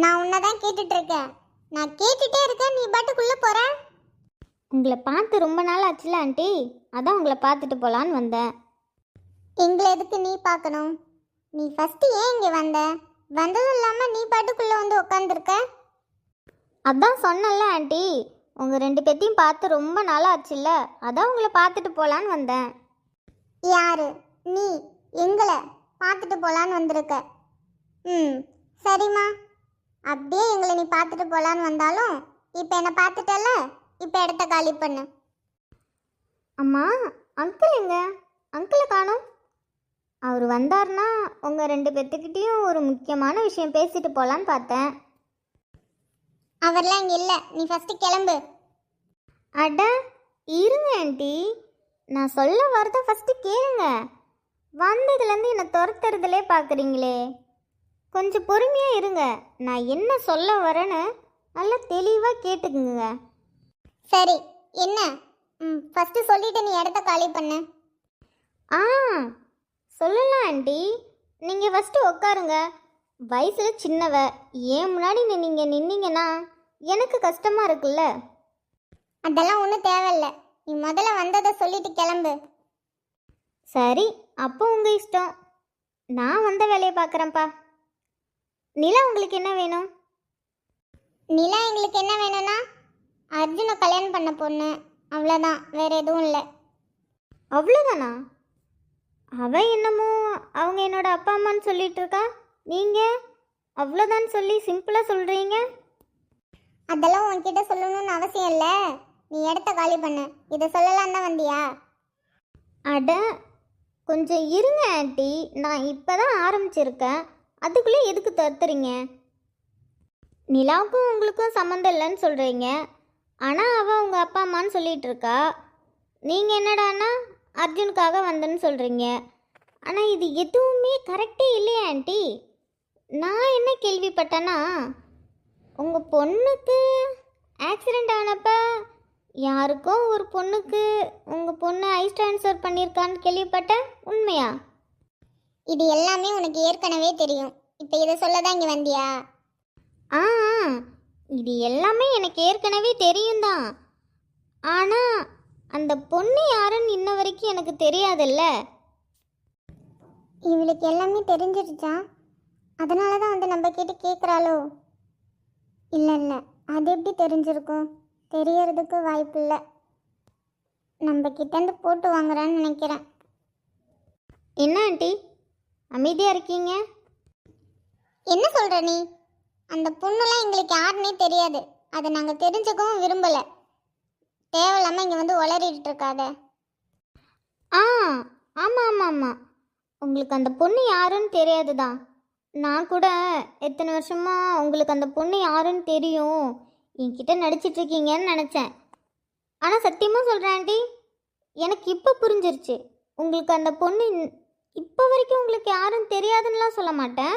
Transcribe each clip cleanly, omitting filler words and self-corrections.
நான் உன்னை தான் கேட்டுட்டு இருக்கேன். நான் கேட்டுட்டே இருக்கேன், நீ பாட்டுக்குள்ள போற. உங்களை பார்த்து ரொம்ப நாள் ஆச்சுல ஆண்டி, அதான் உங்களை பார்த்துட்டு போகலான்னு வந்தேன். எங்களை எதுக்கு நீ பார்க்கணும்? நீ ஃபர்ஸ்ட் ஏன் இங்கே வந்த? வந்ததும் இல்லாமல் நீ பாட்டுக்குள்ள வந்து உட்காந்துருக்க. அதான் சொன்னல ஆண்டி, உங்கள் ரெண்டு பேர்த்தையும் பார்த்து ரொம்ப நாள் ஆச்சுல்ல, அதான் உங்களை பார்த்துட்டு போகலான்னு வந்தேன். யாரு நீ? எங்களை பார்த்துட்டு போகலான்னு வந்திருக்க. ம், சரிம்மா. அப்படியே எங்களை நீ பார்த்துட்டு போகலான்னு வந்தாலும் இப்போ என்னை பார்த்துட்டல, இப்போ இடத்த காலி பண்ணு. அம்மா, அங்கிள் எங்க? அங்கிளை காணோம். அவர் வந்தார்னா உங்கள் ரெண்டு பேர்த்துக்கிட்டேயும் ஒரு முக்கியமான விஷயம் பேசிட்டு போகலான்னு பார்த்தேன். அவர்லாம் இங்கே இல்லை, நீ ஃபஸ்ட்டு கிளம்பு. அட இருங்க ஆண்டி, நான் சொல்ல வரத ஃபஸ்ட்டு கேளுங்க. வந்ததுலேருந்து என்னை துரத்துறதுலே பார்க்குறீங்களே, கொஞ்சம் பொறுமையாக இருங்க. நான் என்ன சொல்ல வரேன்னு நல்லா தெளிவாக கேட்டுக்குங்க. சரி, என்ன? ஃபஸ்ட்டு சொல்லிட்டு நீ இடத்த காலி பண்ணு. ஆ சொல்லலாம் ஆண்டி, நீங்கள் ஃபஸ்ட்டு உட்காருங்க. வயசில் சின்னவ, ஏன் முன்னாடி நீங்கள் நின்னீங்கன்னா எனக்கு கஷ்டமாக இருக்குல்ல. அதெல்லாம் ஒன்றும் தேவையில்லை, நீ முதல்ல வந்ததை சொல்லிட்டு கிளம்பு. சரி, அப்போ உங்கள் இஷ்டம். நான் வந்த வேலையை பார்க்குறேன்ப்பா. நிலா, உங்களுக்கு என்ன வேணும்? நிலா எங்களுக்கு என்ன வேணும்னா அர்ஜுனை கல்யாணம் பண்ண பொண்ணு, அவ்வளோதான், வேற எதுவும் இல்லை. அவ்வளோதானா? அவ என்னமோ அவங்க என்னோட அப்பா அம்மான்னு சொல்லிட்டு இருக்கா, நீங்கள் அவ்வளோதான் சொல்லி சிம்பிளாக சொல்கிறீங்க. அதெல்லாம் உன்கிட்ட சொல்லணும்னு அவசியம் இல்லை, நீ இடத்த காலி பண்ணு. இதை சொல்லலாம் தான் வந்தியா? அட கொஞ்சம் இருங்க ஆண்டி, நான் இப்போ தான் ஆரம்பிச்சிருக்கேன், அதுக்குள்ளே எதுக்கு தத்துறீங்க? நிலாவுக்கும் உங்களுக்கும் சம்மந்தம் இல்லைன்னு சொல்கிறீங்க, ஆனால் அவள் உங்கள் அப்பா அம்மான்னு சொல்லிகிட்டு இருக்கா. நீங்கள் என்னடான்னா அர்ஜுனுக்காக வந்தேன்னு சொல்கிறீங்க. ஆனால் இது எதுவுமே கரெக்டே இல்லையா ஆண்டி? நான் என்ன கேள்விப்பட்டேன்னா, உங்கள் பொண்ணுக்கு ஆக்சிடெண்ட் ஆனப்போ யாருக்கோ ஒரு பொண்ணுக்கு உங்கள் பொண்ணு ஐஸ் ட்ரான்ஸ்ஃபர் பண்ணியிருக்கான்னு கேள்விப்பட்டேன், உண்மையா? இது எல்லாமே உனக்கு ஏற்கனவே தெரியும், இப்போ இதை சொல்ல தான் இங்கே வந்தியா? ஆ இது எல்லாமே எனக்கு ஏற்கனவே தெரியும் தான், ஆனால் அந்த பொண்ணு யாருன்னு இன்ன வரைக்கும் எனக்கு தெரியாதுல்ல. இவளுக்கு எல்லாமே தெரிஞ்சிருச்சா? அதனால தான் வந்து நம்ம கிட்ட கேட்குறாளோ? இல்லை இல்லை, அது எப்படி தெரிஞ்சிருக்கும்? தெரியறதுக்கு வாய்ப்பு இல்லை. நம்ம கிட்டேருந்து போட்டு வாங்குறான்னு நினைக்கிறேன். என்ன ஆண்டி அமைதியாக இருக்கீங்க? என்ன சொல்கிற நீ? அந்த பொண்ணுலாம் எங்களுக்கு யாருன்னே தெரியாது, அதை நாங்கள் தெரிஞ்சுக்கவும் விரும்பலை. தேவையில்லாமல் இங்கே வந்து உளறிட்டு இருக்காத. ஆ ஆமாம் ஆமாம் ஆமாம், உங்களுக்கு அந்த பொண்ணு யாருன்னு தெரியாது தான். நான் கூட எத்தனை வருஷமாக உங்களுக்கு அந்த பொண்ணு யாருன்னு தெரியும், என்கிட்ட நடிச்சிட்ருக்கீங்கன்னு நினச்சேன். ஆனால் சத்தியமாக சொல்கிறேன் ஆண்டி, எனக்கு இப்போ புரிஞ்சிருச்சு. உங்களுக்கு அந்த பொண்ணு இப்போ வரைக்கும் உங்களுக்கு யாரும் தெரியாதுன்னெலாம் சொல்ல மாட்டேன்,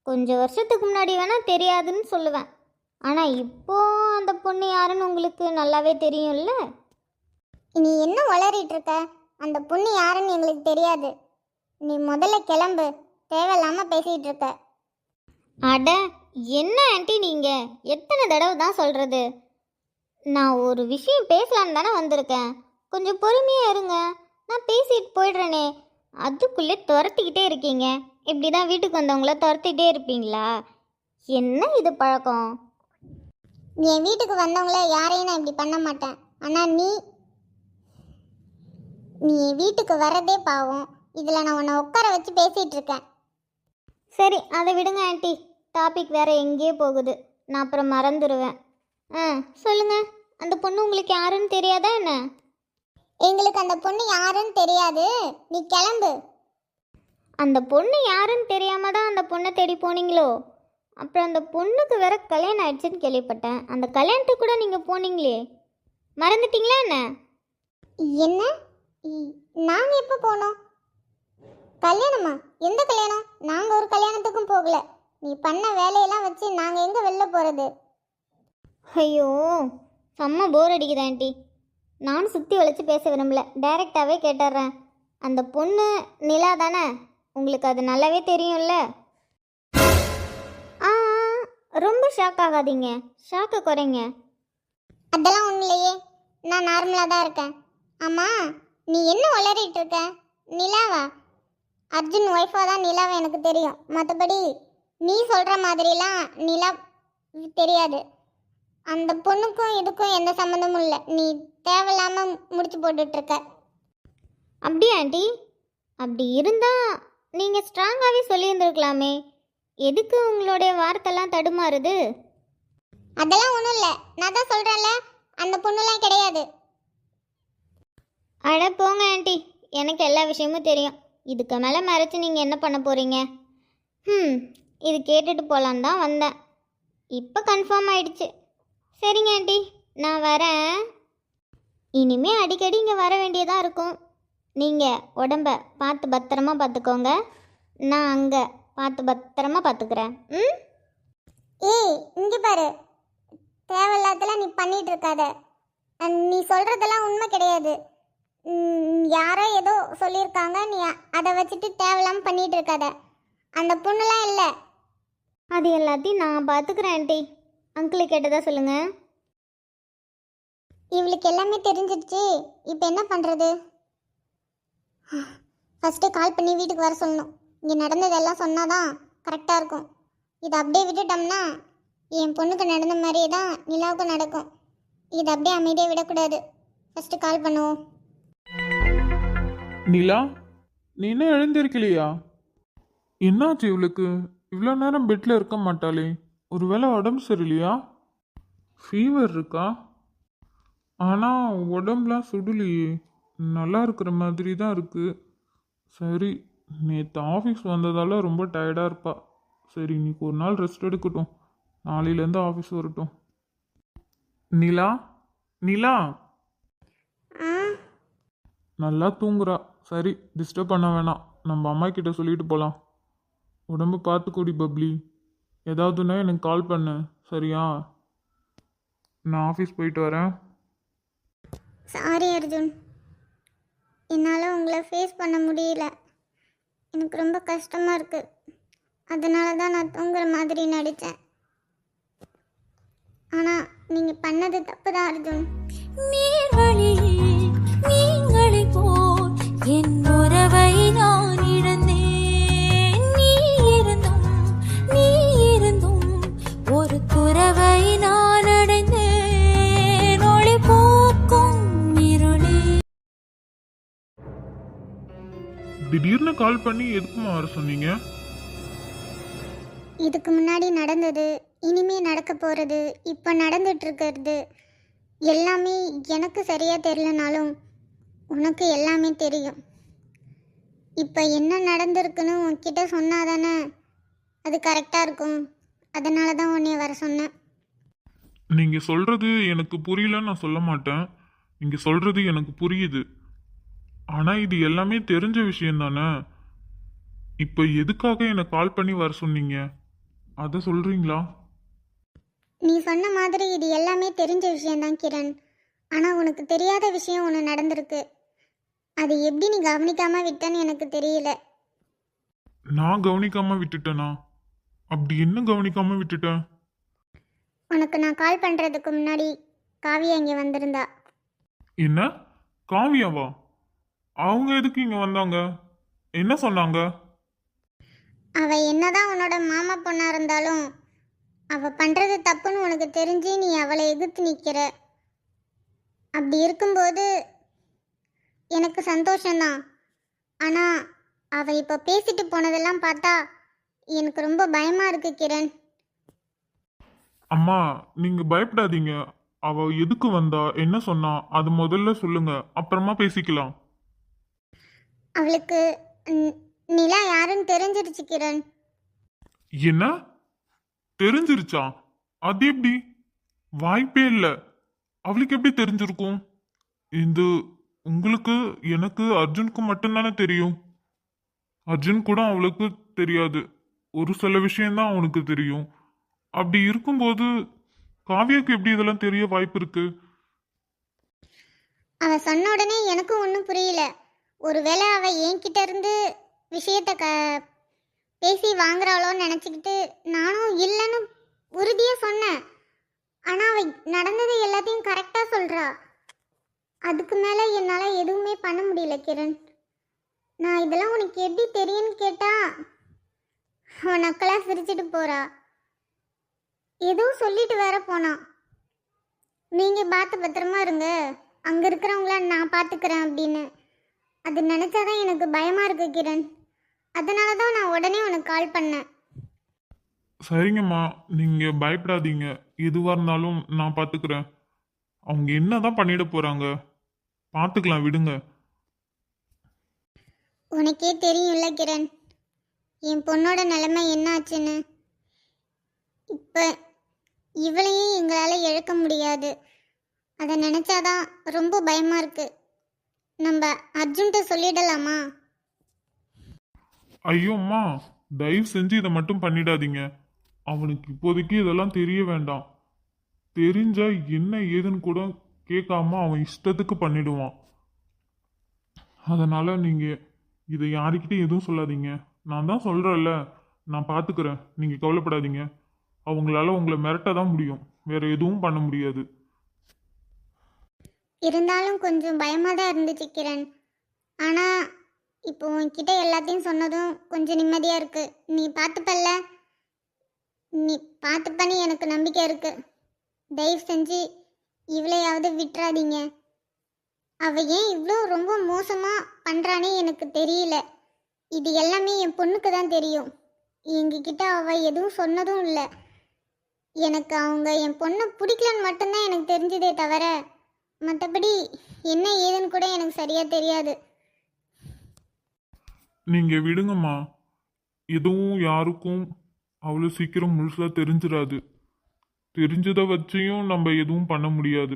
கொஞ்சம் வருஷத்துக்கு முன்னாடி வேணால் தெரியாதுன்னு சொல்லுவேன். ஆனால் இப்போ அந்த பொண்ணு யாருன்னு உங்களுக்கு நல்லாவே தெரியும்ல. நீ என்ன உளறிட்டு இருக்க? அந்த பொண்ணு யாருன்னு எங்களுக்கு தெரியாது. நீ முதல்ல கிளம்பு, தேவையில்லாமல் பேசிகிட்டு இருக்க. அட என்ன ஆண்டி, நீங்கள் எத்தனை தடவை தான் சொல்கிறது? நான் ஒரு விஷயம் பேசலான்னு தானே வந்திருக்கேன், கொஞ்சம் பொறுமையாக இருங்க, நான் பேசிட்டு போயிடுறேனே. அதுக்குள்ளே துரத்திக்கிட்டே இருக்கீங்க. இப்படி தான் வீட்டுக்கு வந்தவங்கள துரத்திக்கிட்டே இருப்பீங்களா? என்ன இது பழக்கம்? நீ என் வீட்டுக்கு வந்தவங்கள யாரையும் நான் இப்படி பண்ண மாட்டேன். ஆனால் நீ என் வீட்டுக்கு வர்றதே பாவம். இதில் நான் உன்னை உட்கார வச்சு பேசிகிட்டு இருக்கேன். சரி, அதை விடுங்க ஆண்டி, டாபிக் வேறு எங்கேயோ போகுது, நான் அப்புறம் மறந்துடுவேன். சொல்லுங்கள், அந்த பொண்ணு உங்களுக்கு யாருன்னு தெரியாதா என்ன? எங்களுக்கு அந்த பொண்ணு யாருன்னு தெரியாது, நீ கிளம்பு. அந்த பொண்ணு யாருன்னு தெரியாமல் தான் அந்த பொண்ணை தேடி போனீங்களோ? அப்புறம் அந்த பொண்ணுக்கு வேற கல்யாணம் ஆயிடுச்சுன்னு கேள்விப்பட்டேன், அந்த கல்யாணத்துக்கு கூட நீங்கள் போனீங்களே, மறந்துட்டீங்களா என்ன? என்ன? நாங்கள் எப்போ போனோம்? கல்யாணமா? எந்த கல்யாணம்? நாங்கள் ஒரு கல்யாணத்துக்கும் போகல. நீ பண்ண வேலையெல்லாம் வச்சு நாங்கள் எங்கே வெளில போகிறது? ஐயோ, செம்ம போர் அடிக்குது ஆண்டி. நானும் சுற்றி வளைச்சி பேச விரும்பல, டைரெக்டாகவே கேட்டுடுறேன். அந்த பொண்ணு நிலா தானே? உங்களுக்கு அது நல்லாவே தெரியும்ல. ஆ ரொம்ப ஷாக் ஆகாதீங்க, ஷாக்கை குறைங்க. அதெல்லாம் ஒன்றும் இல்லையே, நான் நார்மலாக தான் இருக்கேன். ஆமாம், நீ என்ன உளறிட்டு இருக்க? நிலாவா? அர்ஜுன் ஒய்ஃபாக தான் நிலாவை எனக்கு தெரியும். மற்றபடி நீ சொல்கிற மாதிரிலாம் நிலா தெரியாது. அந்த பொண்ணுக்கும் இதுக்கும் எந்த சம்மந்தமும் இல்லை. நீ தேவையில்லாமல் முடிச்சு போட்டுட்ருக்க. அப்படியா ஆண்டி? அப்படி இருந்தால் நீங்கள் ஸ்ட்ராங்காகவே சொல்லியிருந்துருக்கலாமே. எதுக்கு உங்களுடைய வார்த்தைலாம் தடுமாறுது? அதெல்லாம் ஒன்றும் இல்லை, நான் தான் சொல்கிறேன்ல, அந்த பொண்ணுலாம் கிடையாது. அட போங்க ஆண்டி, எனக்கு எல்லா விஷயமும் தெரியும். இதுக்கு மேலே மறைச்சு நீங்கள் என்ன பண்ண போகிறீங்க? இது கேட்டுட்டு போகலான்னு தான் வந்தேன். இப்போ கன்ஃபார்ம் ஆயிடுச்சு. சரிங்க ஆண்டி, நான் வரேன். இனிமே அடிக்கடி இங்கே வர வேண்டியதாக இருக்கும். நீங்கள் உடம்ப பார்த்து பத்திரமா பார்த்துக்கோங்க. நான் அங்கே பார்த்து பத்திரமா பார்த்துக்கிறேன். ஏய், இங்கே பாரு, தேவையில்லாதெல்லாம் நீ பண்ணிட்டு இருக்காத. நீ சொல்கிறதெல்லாம் உண்மை கிடையாது. யாரோ ஏதோ சொல்லியிருக்காங்க, நீ அதை வச்சுட்டு தேவையில்லாமல் பண்ணிட்டு இருக்காத. அந்த பொண்ணுலாம் இல்லை. அது எல்லாத்தையும் நான் பார்த்துக்கிறேன் ஆண்டி. அங்கிளை கேட்டதா சொல்லுங்கள். இவளுக்கு எல்லாமே தெரிஞ்சிடுச்சு. இப்போ என்ன பண்ணுறது? ஃபஸ்ட்டு கால் பண்ணி வீட்டுக்கு வர சொல்லணும். இங்கே நடந்ததெல்லாம் சொன்னாதான் கரெக்டாக இருக்கும். இதை அப்படியே விட்டுட்டோம்னா என் பொண்ணுக்கு நடந்த மாதிரியே தான் நிலாவுக்கும் நடக்கும். இதை அப்படியே அமைதியாக விடக்கூடாது. ஃபஸ்ட்டு கால் பண்ணுவோம். நிலா, நீ இன்னும் எழுந்திருக்கலையா? என்னாச்சு இவளுக்கு? இவ்வளோ நேரம் பெட்டில் இருக்க மாட்டாளே. ஒருவேளை உடம்பு சரியில்லையா? ஃபீவர் இருக்கா? ஆனால் உடம்புலாம் சுடலையே, நல்லா இருக்கிற மாதிரி தான் இருக்கு. சரி, நேற்று ஆஃபீஸ் வந்ததால் ரொம்ப டயர்டாக இருப்பா. சரி, இன்னைக்கு ஒரு நாள் ரெஸ்ட் எடுக்கட்டும். நாளையிலேருந்து ஆஃபீஸ் வரட்டும். நிலா, நிலா, ஆ, நல்லா தூங்குறா. சரி, டிஸ்டர்ப் பண்ண வேணாம். நம்ம அம்மா கிட்ட சொல்லிட்டு போகலாம். உடம்பு பார்த்துக்கூடி பப்ளி. ஏதாவதுன்னா எனக்கு கால் பண்ணு, சரியா? நான் ஆஃபீஸ் போயிட்டு வரேன். சாரி அர்ஜுன், என்னால் உங்களை ஃபேஸ் பண்ண முடியல. எனக்கு ரொம்ப கஷ்டமாக இருக்குது. அதனால தான் நான் தூங்குற மாதிரி நடித்தேன். ஆனால் நீங்கள் பண்ணது தப்பு தான் அர்ஜுன். நீர்வழியில் நீங்களை போல் என் உறவை நான் இழந்தேன். நீ இருந்தும் ஒரு துறவை நான் அடைந்தேன். ஒளி போக்கும் இருளே. திடீர்னு கால் பண்ணி எதுக்குமா வர சொன்னீங்க? இதுக்கு முன்னாடி நடந்தது, இனிமே நடக்க போகிறது, இப்போ நடந்துட்டுருக்கிறது எல்லாமே எனக்கு சரியாக தெரியலனாலும் உனக்கு எல்லாமே தெரியும். இப்போ என்ன நடந்திருக்குன்னு உன்கிட்ட சொன்னாதானே அது கரெக்டாக இருக்கும். அதனால தான் உன்னைய வர சொன்னேன். நீங்கள் சொல்கிறது எனக்கு புரியலன்னு நான் சொல்ல மாட்டேன். நீங்கள் சொல்கிறது எனக்கு புரியுது. ஆனால் இது எல்லாமே தெரிஞ்ச விஷயம் தானே. இப்போ எதுக்காக என்னை கால் பண்ணி வர சொன்னீங்க? அதை சொல்கிறீங்களா? நீ சொன்ன மாதிரி இது எல்லாமே தெரிஞ்ச விஷயம்தான் கிரண். ஆனால் உனக்கு தெரியாத விஷயம் ஒன்று நடந்திருக்கு. அது எப்படி நீ கவனிக்காமல் விட்டேன்னு எனக்கு தெரியல. நான் கவனிக்காமல் விட்டுட்டேனா? அப்படி என்ன கவனிக்காமல் விட்டுட்டேன்? உனக்கு நான் கால் பண்ணுறதுக்கு முன்னாடி காவியா இங்கே வந்திருந்தா. என்ன? காவியாவா? அவங்க எதுக்கு இங்கே வந்தாங்க? என்ன சொன்னாங்க? அவள் என்னதான் உன்னோட மாமா பொண்ணாக இருந்தாலும் அவள் பண்ணுறது தப்புன்னு உனக்கு தெரிஞ்சு நீ அவளை எதிர்த்து நிற்கிற. அப்படி இருக்கும்போது எனக்கு சந்தோஷம்தான். ஆனால் அவள் இப்போ பேசிட்டு போனதெல்லாம் பார்த்தா எனக்கு ரொம்ப பயமாக இருக்கு கிரண். அம்மா, நீங்கள் பயப்படாதீங்க. அவ எதுக்கு வந்தா, என்ன சொன்னா, அது முதல்ல சொல்லுங்க, அப்புறமா பேசிக்கலாம். அவளுக்கு நிலா யாருன்னு தெரிஞ்சிருச்சு கிரண். என்ன? தெரிஞ்சிருச்சா? அது எப்படி? வாய்ப்பே இல்லை. அவளுக்கு எப்படி தெரிஞ்சிருக்கும்? இது உங்களுக்கு, எனக்கு, அர்ஜுனுக்கு மட்டும்தானே தெரியும். அர்ஜுன் கூட அவளுக்கு தெரியாது. ஒரு சில விஷயம்தான் அவனுக்கு தெரியும். அப்படி இருக்கும்போது காவியாக்கு எப்படி இதெல்லாம் தெரிய வாய்ப்பு இருக்கு? அவள் சொன்ன உடனே எனக்கும் ஒன்றும் புரியல. ஒருவேளை அவள் என்கிட்ட இருந்து விஷயத்த பேசி வாங்குறாளோன்னு நினச்சிக்கிட்டு நானும் இல்லைன்னு உறுதியாக சொன்னேன். ஆனால் அவ நடந்தது எல்லாத்தையும் கரெக்டாக சொல்கிறா. அதுக்கு மேலே என்னால் எதுவுமே பண்ண முடியல கிரண். நான் இதெல்லாம் உனக்கு எப்படி தெரியும்னு கேட்டா அவன் நக்கலாக சிரிச்சிட்டு போறா. எதுவும் சொல்லிட்டு வேற போனான். நீங்கள் பார்த்து பத்திரமா இருங்க, அங்கே இருக்கிறவங்கள நான் பார்த்துக்கிறேன் அப்படின்னு. அது நினச்சாதான் எனக்கு பயமாக இருக்கு கிரண். அதனால தான் நான் உடனே உனக்கு கால் பண்ணேன். சரிங்கம்மா, நீங்கள் பயப்படாதீங்க. எதுவாக இருந்தாலும் நான் பார்த்துக்கிறேன். அவங்க என்ன தான் பண்ணிட போகிறாங்க, பார்த்துக்கலாம், விடுங்க. உனக்கே தெரியும்ல கிரண், என் பொண்ணோட நிலைமை என்ன ஆச்சுன்னு. இப்போ இவளையும் எங்களால் இழக்க முடியாது. அதை நினச்சாதான் ரொம்ப பயமாக இருக்கு. நம்ம அர்ஜுன்கிட்ட சொல்லிடலாமா? ஐயோ அம்மா, தயவு செஞ்சு இதை மட்டும் பண்ணிடாதீங்க. அவனுக்கு இப்போதைக்கு இதெல்லாம் தெரிய வேண்டாம். தெரிஞ்சா என்ன ஏதுன்னு கூட கேட்காம அவன் இஷ்டத்துக்கு பண்ணிடுவான். அதனால நீங்கள் இதை யாருக்கிட்டையும் எதுவும் சொல்லாதீங்க. நான் தான் சொல்கிறேன்ல, நான் பார்த்துக்கிறேன், நீங்கள் கவலைப்படாதீங்க. அவங்களால உங்களை மிரட்ட தான் முடியும், வேற எதுவும் பண்ண முடியாது. இருந்தாலும் கொஞ்சம் பயமாக தான் இருந்துச்சு கிரண். ஆனால் இப்போ உன்கிட்ட எல்லாத்தையும் சொன்னதும் கொஞ்சம் நிம்மதியாக இருக்கு. நீ பார்த்துப்பல்ல, நீ பார்த்துப்பன்னு எனக்கு நம்பிக்கை இருக்கு. தயவு செஞ்சு இவளையாவது விட்டுறாதீங்க. அவ ஏன் இவ்வளோ ரொம்ப மோசமாக பண்ணுறானே எனக்கு தெரியல. இது எல்லாமே என் பொண்ணுக்கு தான் தெரியும். எங்ககிட்ட அவள் எதுவும் சொன்னதும் இல்லை. எனக்கு அவங்க என் பொண்ணை பிடிக்கலன்னு மட்டும்தான் எனக்கு தெரிஞ்சதே தவிர மற்றபடி என்ன ஏதுன்னு கூட எனக்கு சரியாக தெரியாது. நீங்கள் விடுங்கம்மா, எதுவும் யாருக்கும் அவ்வளோ சீக்கிரம் முழுசாக தெரிஞ்சிடாது. தெரிஞ்சதை வச்சியும் நம்ம எதுவும் பண்ண முடியாது.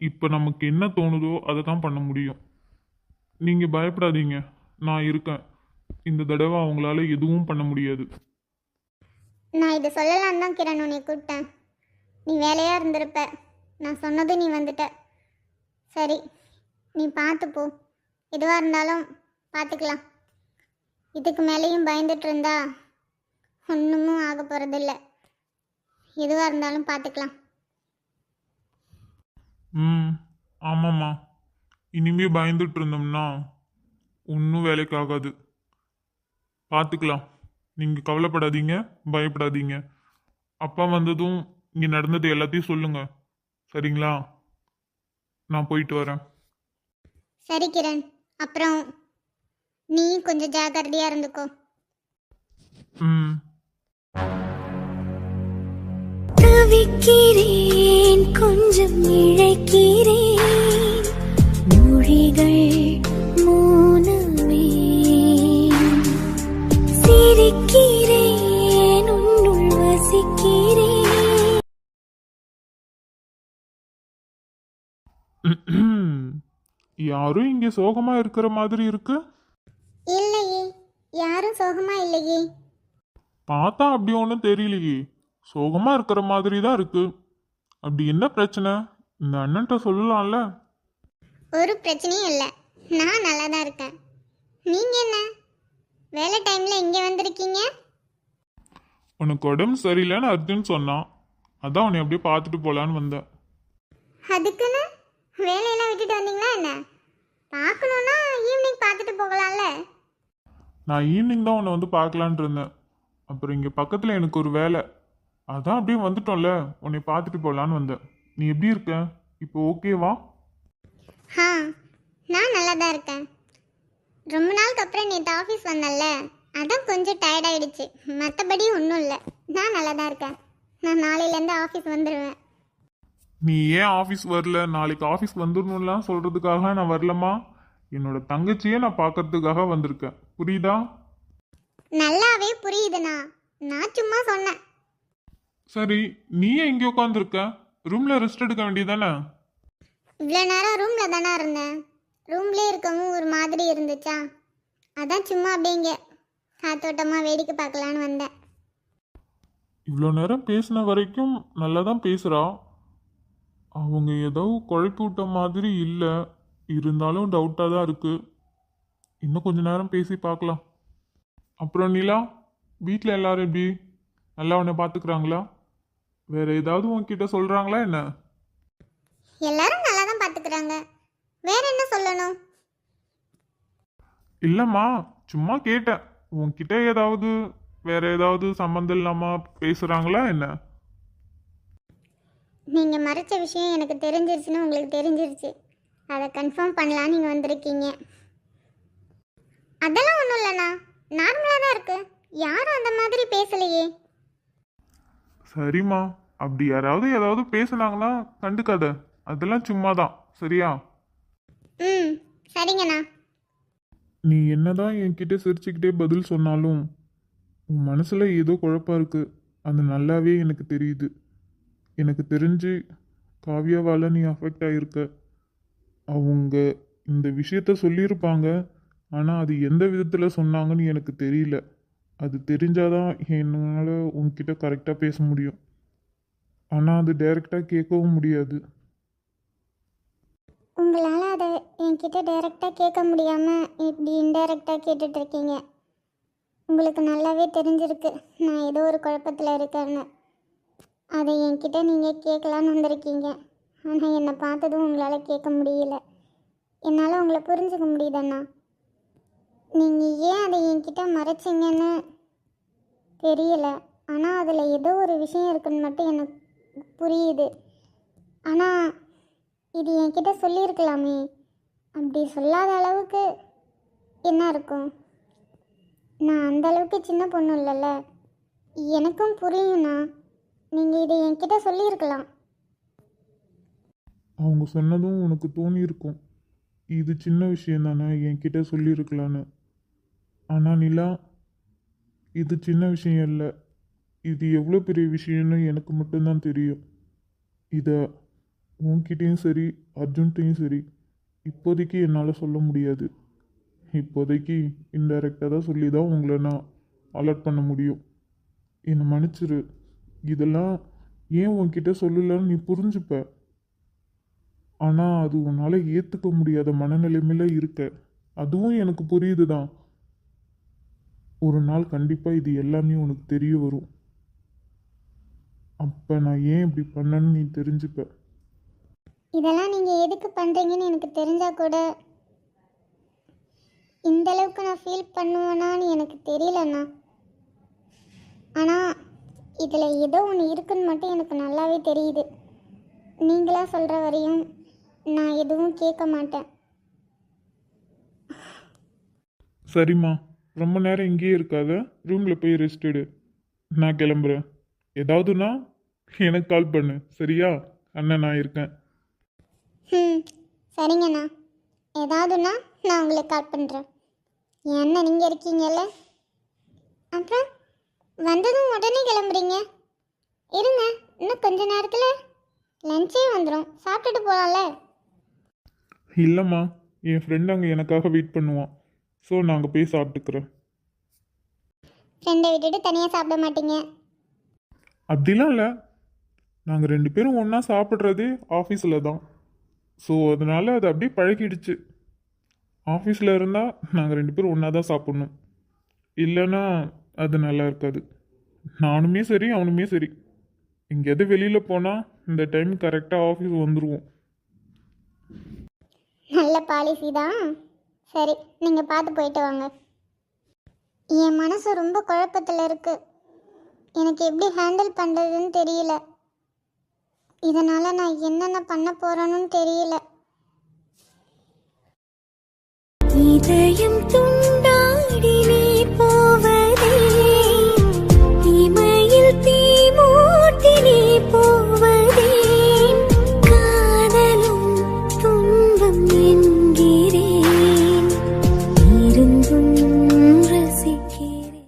இப்போ நமக்கு என்ன தோணுதோ அதை தான் பண்ண முடியும். நீங்கள் பயப்படாதீங்க, நான் இருக்கேன். இந்த தடவை அவங்களால எதுவும் பண்ண முடியாது. நான் இதை சொல்லலான்னு தான் கிரண் உன்னை கூப்பிட்டேன். நீ வேலையாக இருந்திருப்ப, நான் சொன்னதும் நீ வந்துட்ட. சரி, நீ பார்த்து போ. எதுவாக இருந்தாலும் பார்த்துக்கலாம். இதுக்கு மேலேயும் பயந்துட்டு இருந்தா ஒன்றுமும் ஆக போகிறதில்ல. எதுவாக இருந்தாலும் பார்த்துக்கலாம். ஆமாம்மா, இனிமே பயந்துட்டு இருந்தோம்னா ஒன்றும் வேலைக்கு ஆகாது. பார்த்துக்கலாம், நீங்கள் கவலைப்படாதீங்க, பயப்படாதீங்க. அப்பா வந்ததும் இங்கே நடந்தது எல்லாத்தையும் சொல்லுங்க, சரிங்களா? நான் போயிட்டு வரேன். சரி கிரண், அப்புறம் நீ கொஞ்சம் ஜாக்கிரதையாக இருந்துக்கோ. ம் தவிக்கிறேன், கொஞ்சம் இழைக்கிறேன், மொழிகள் மௌனமே. சிரிக்கிறேன், உன்னுள் வசிக்கிறேன். யாரும் இங்கே சோகமாக இருக்கிற மாதிரி இருக்கு. இல்லையே, யாரும் சோகமாக இல்லையே. பார்த்தா அப்படி ஒன்றும் தெரியலையே, சோகமாக இருக்கிற மாதிரி தான் இருக்கு. அப்படி என்ன பிரச்சனை? இந்த அண்ணன்ட்ட சொல்லலாம்ல. ஒரு பிரச்சனையும் இல்லை, நான் நல்லா தான் இருக்கேன். நீங்கள் என்ன வேலை டைமில் இங்கே வந்திருக்கீங்க? உனக்கு உடம்பு சரியில்லைன்னு அர்ஜுன் சொன்னான், அதான் உன்னை அப்படியே பார்த்துட்டு போகலான்னு வந்தேன். அதுக்குன்னு வேலையெல்லாம் விட்டுட்டு வந்தீங்களா என்ன? பார்க்கணுன்னா ஈவினிங் பார்த்துட்டு போகலாம்ல. நான் ஈவினிங் தான் உன்னை வந்து பார்க்கலான் இருந்தேன். அப்புறம் இங்கே பக்கத்தில் எனக்கு ஒரு வேலை, அதான் அப்படியே வந்துட்டோம்ல, உன்னை பார்த்துட்டு போகலான்னு வந்தேன். நீ எப்படி இருக்க இப்போ? ஓகேவா? ஆ, நான் நல்லா தான் இருக்கேன். ரொம்ப நாளுக்கு அப்புறம் நேற்று ஆஃபீஸ் வந்தேன்ல, அதான் கொஞ்சம் டயர்டாயிடுச்சு. மற்றபடி ஒன்றும் இல்லை, நான் நல்லா தான் இருக்கேன். நான் நாளையிலேருந்து ஆஃபீஸ் வந்துடுவேன். நீ ஏன் ஆஃபீஸ் வரல? நாளைக்கு ஆஃபீஸ் வந்துடணும்லாம் சொல்கிறதுக்காக நான் வரலம்மா. என்னோட தங்கச்சியே நான் பார்க்கறதுக்காக வந்திருக்கேன், புரியுதா? நல்லாவே புரியுதுண்ணா, நான் சும்மா சொன்னேன். சரி, நீ ஏன் இங்கே உட்காந்துருக்க? ரூமில் ரெஸ்ட் எடுக்க வேண்டியதானே? இவ்வளோ நேரம் ரூமில் தானே இருந்தேன். ரூம்லேயே இருக்கவும் ஒரு மாதிரி இருந்துச்சா, அதான் சும்மா அப்படிங்க காத்தோட்டமாக வேடிக்கை பார்க்கலான்னு வந்தேன். இவ்வளோ நேரம் பேசின வரைக்கும் நல்லா தான் பேசுகிறா. அவங்க ஏதோ குழப்பி விட்ட மாதிரி இல்லை, இருந்தாலும் டவுட்டாக தான் இருக்குது. இன்னும் கொஞ்ச நேரம் பேசி பார்க்கலாம். அப்புறம் நிலா, வீட்டில் எல்லாரும் எப்படி? நல்லா உன்னை பார்த்துக்கிறாங்களா? வேற ஏதாவது உன்கிட்ட சொல்கிறாங்களா என்ன? எல்லாரும் நல்லா தான் பார்த்துக்கிறாங்க. வேற என்ன சொல்லணும்? இல்லைம்மா, சும்மா கேட்டேன். உன்கிட்ட ஏதாவது வேற ஏதாவது சம்மந்தம் இல்லாமல் பேசுகிறாங்களா என்ன? நீங்கள் மறைச்ச விஷயம் எனக்கு தெரிஞ்சிருச்சுன்னு உங்களுக்கு தெரிஞ்சிருச்சு. அதை கன்ஃபார்ம் பண்ணலான்னு நீங்கள் வந்திருக்கீங்க. அதெல்லாம் ஒன்றும் இல்லைண்ணா, நார்மலாக தான் இருக்கு. யாரும் அந்த மாதிரி பேசலையே. சரிம்மா, அப்படி யாராவது ஏதாவது பேசுனாங்கன்னா கண்டுக்காத. அதெல்லாம் சும்மா தான், சரியா? ம், சரிங்கண்ணா. நீ என்னதான் என்கிட்ட சிரிச்சுக்கிட்டே பதில் சொன்னாலும் உன் மனசில் ஏதோ குழப்பம் இருக்கு. அது நல்லாவே எனக்கு தெரியுது. எனக்கு தெரிஞ்சு காவ்யாவால் நீ அஃபெக்ட் ஆகிருக்க. அவங்க இந்த விஷயத்த சொல்லியிருப்பாங்க, ஆனால் அது எந்த விதத்தில் சொன்னாங்கன்னு எனக்கு தெரியல. அது தெரிஞ்சாதான் என்னால் உன்கிட்ட கரெக்டாக பேச முடியும். ஆனால் அது டைரெக்டாக கேட்கவும் முடியாது. உங்களால் அதை என்கிட்ட டைரெக்டாக கேட்க முடியாமல் இப்படி இன்டைரக்டாக கேட்டுட்ருக்கீங்க. உங்களுக்கு நல்லாவே தெரிஞ்சிருக்கு நான் ஏதோ ஒரு குழப்பத்தில் இருக்கேன்னு. அதை என்கிட்ட நீங்கள் கேட்கலான்னு வந்திருக்கீங்க. ஆனால் என்னை பார்த்ததும் உங்களால் கேட்க முடியல. என்னால் உங்களை புரிஞ்சுக்க முடியுதண்ணா. நீங்கள் ஏன் அதை என்கிட்ட மறைச்சிங்கன்னு தெரியல. ஆனால் அதில் ஏதோ ஒரு விஷயம் இருக்குன்னு மட்டும் எனக்கு புரியுது. ஆனால் இது என்கிட்ட சொல்லியிருக்கலாமே. அப்படி சொல்லாத அளவுக்கு என்ன இருக்கும்? நான் அந்த அளவுக்கு சின்ன பொண்ணு இல்லைல்ல. எனக்கும் புரியும்ண்ணா. நீங்கள் இதை என்கிட்ட சொல்லியிருக்கலாம். அவங்க சொன்னதும் உனக்கு தோணியிருக்கும், இது சின்ன விஷயம் தானே, என்கிட்ட சொல்லியிருக்கலான்னு. ஆனால் நிலா, இது சின்ன விஷயம் இல்லை. இது எவ்வளோ பெரிய விஷயம்னு எனக்கு மட்டும்தான் தெரியும். இதை உன்கிட்டேயும் சரி அர்ஜுன்கிட்டையும் சரி இப்போதைக்கு என்னால் சொல்ல முடியாது. இப்போதைக்கு இன்டைரக்டாக தான் சொல்லி தான் உங்களை நான் அலர்ட் பண்ண முடியும். என்னை மன்னிச்சிரு. இதெல்லாம் ஏன் உன்கிட்ட சொல்லலைன்னு நீ புரிஞ்சுப்ப. ஆனால் அது உன்னால் ஏற்றுக்க முடியாத மனநிலைமையில் இருக்க. அதுவும் எனக்கு புரியுது தான். ஒரு நாள் கண்டிப்பாக இது எல்லாமே உனக்கு தெரிய வரும். அப்போ நான் ஏன் இப்படி பண்ணேன்னு நீ தெரிஞ்சுப்ப. இதெல்லாம் நீங்கள் எதுக்கு பண்ணுறீங்கன்னு எனக்கு தெரிஞ்சால் கூட இந்த அளவுக்கு நான் ஃபீல் பண்ணுவேனான்னு எனக்கு தெரியலண்ணா. ஆனால் இதில் ஏதோ ஒன்று இருக்குன்னு மட்டும் எனக்கு நல்லாவே தெரியுது. நீங்களாக சொல்கிற வரையும் நான் எதுவும் கேட்க மாட்டேன். சரிம்மா, ரொம்ப நேரம் இங்கேயே இருக்காத, ரூமில் போய் ரெஸ்ட் எடு. நான் கிளம்புறேன். ஏதாவதுன்னா எனக்கு கால் பண்ணு, சரியா? அண்ணன் நான் இருக்கேன். ம், சரிங்கண்ணா. ஏதாவதுன்னா நான் உங்களுக்கு கால் பண்ணுறேன். என் அண்ணன் நீங்கள் இருக்கீங்கல்ல. அப்புறம் வந்ததும் உடனே கிளம்புறீங்க. இருங்க, இன்னும் கொஞ்ச நேரத்தில் லஞ்சே வந்துடும். சாப்பிட்டுட்டு போகலாம்ல. இல்லைம்மா, என் ஃப்ரெண்ட் அங்கே எனக்காக வெயிட் பண்ணுவான். ஸோ நாங்கள் போய் சாப்பிட்டுக்கிறேன். ஃப்ரெண்டை விட்டுட்டு தனியாக சாப்பிட மாட்டீங்க. அப்படிலாம் இல்லை, நாங்கள் 2 பேரும் ஒன்றா சாப்பிட்றதே ஆஃபீஸில் தான். ஸோ அதனால் அது அப்படியே பழகிடுச்சு. ஆஃபீஸில் இருந்தால் நாங்கள் 2 பேரும் ஒன்றா தான் சாப்பிட்ணும். இல்லைன்னா அது நல்லா இருக்காது. நானுமே சரி அவனுமே சரி எங்கேயாவது வெளியில் போனால் இந்த டைம் கரெக்டாக ஆஃபீஸ் வந்துடுவோம். நல்ல பாலிசி தான். சரி, நீங்கள் பார்த்து போயிட்டு வாங்க. என் மனசு ரொம்ப குழப்பத்தில் இருக்குது. எனக்கு எப்படி ஹேண்டில் பண்ணுறதுன்னு தெரியல. இதனால் நான் என்னென்ன பண்ண போகிறேன்னு தெரியல. இதயம் துண்டாடி நீ போவதே, இமையில் தீ மூட்டி நீ போவதே, காதலும் துன்பம் என்கிறேன், இருந்தும் ரசிக்கிறேன்.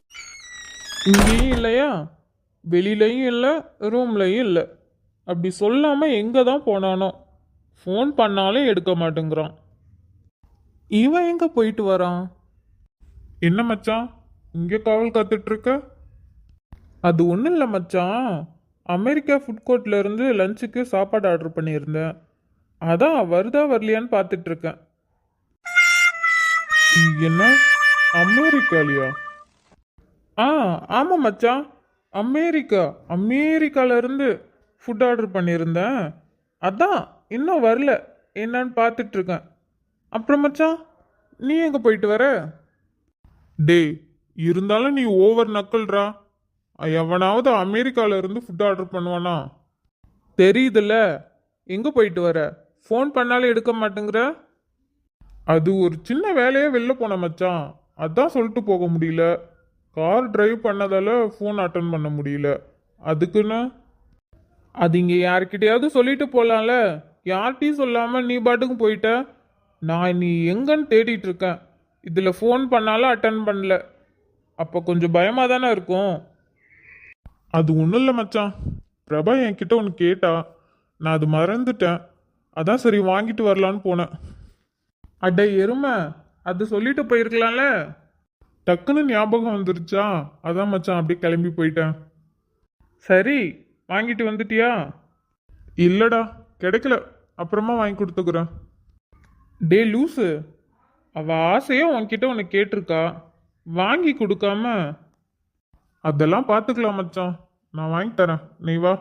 இங்கேயும் இல்லையா, வெளியிலையும் இல்லை, ரூம்லையும் இல்லை. அப்படி சொல்லாமல் எங்கே தான் போனானோ. ஃபோன் பண்ணாலும் எடுக்க மாட்டேங்கிறான். இவன் எங்கே போயிட்டு வரான்? என்ன மச்சான், இங்கே காவல் காத்துட்ருக்க? அது ஒன்றும் இல்லை மச்சான், அமெரிக்கா ஃபுட் கோர்ட்லேருந்து லஞ்சுக்கு சாப்பாடு ஆர்டர் பண்ணியிருந்தேன். அதான் வருதா வரலையான்னு பார்த்துட்ருக்கேன். என்ன, அமெரிக்காலையா? ஆமாம் மச்சான், அமெரிக்கால இருந்து ஃபுட் ஆர்டர் பண்ணியிருந்தேன். அதான் இன்னும் வரல, என்னன்னு பார்த்துட்டு இருக்கேன். அப்புறம் மச்சான், நீ எங்க போயிட்டு வர? டேய், இருந்தாலும் நீ ஓவர் நக்கல்றா. எவனாவது அமெரிக்கால இருந்து ஃபுட் ஆர்டர் பண்ணுவானா? தெரியுதுல்ல, எங்க போயிட்டு வர? ஃபோன் பண்ணாலும் எடுக்க மாட்டேங்கிற. அது ஒரு சின்ன வேலையே வெளில போன மச்சான், அதான் சொல்லிட்டு போக முடியல. கார் டிரைவ் பண்ணதால ஃபோன் அட்டன் பண்ண முடியல. அதுக்குன்னு அது இங்கே யார்கிட்டயாவது சொல்லிட்டு போகலாம்ல. யார்கிட்டையும் சொல்லாமல் நீ பாட்டுக்கு போயிட்ட. நான் நீ எங்கன்னு தேடிட்டு இருக்கேன். இதில் ஃபோன் பண்ணாலும் அட்டன் பண்ணல. அப்போ கொஞ்சம் பயமாக தானே இருக்கும். அது ஒன்றும் இல்லை மச்சான், பிரபா என்கிட்ட ஒன்று கேட்டா, நான் அது மறந்துட்டேன். அதான் சரி வாங்கிட்டு வரலான்னு போனேன். அட எருமை, அது சொல்லிட்டு போயிருக்கலாம்ல. டக்குன்னு ஞாபகம் வந்துருச்சா, அதான் மச்சான் அப்படியே கிளம்பி போயிட்டேன். சரி, வாங்கிட்டு வந்துட்டியா? இல்லடா, கிடைக்கல, அப்புறமா வாங்கி கொடுத்துக்குறேன். டே லூசு, அவ ஆசையா உன்கிட்ட உன்னை கேட்டிருக்கா, வாங்கி கொடுக்காம. அதெல்லாம் பார்த்துக்கலாம் மச்சான், நான் வாங்கி தரேன், நீ வா.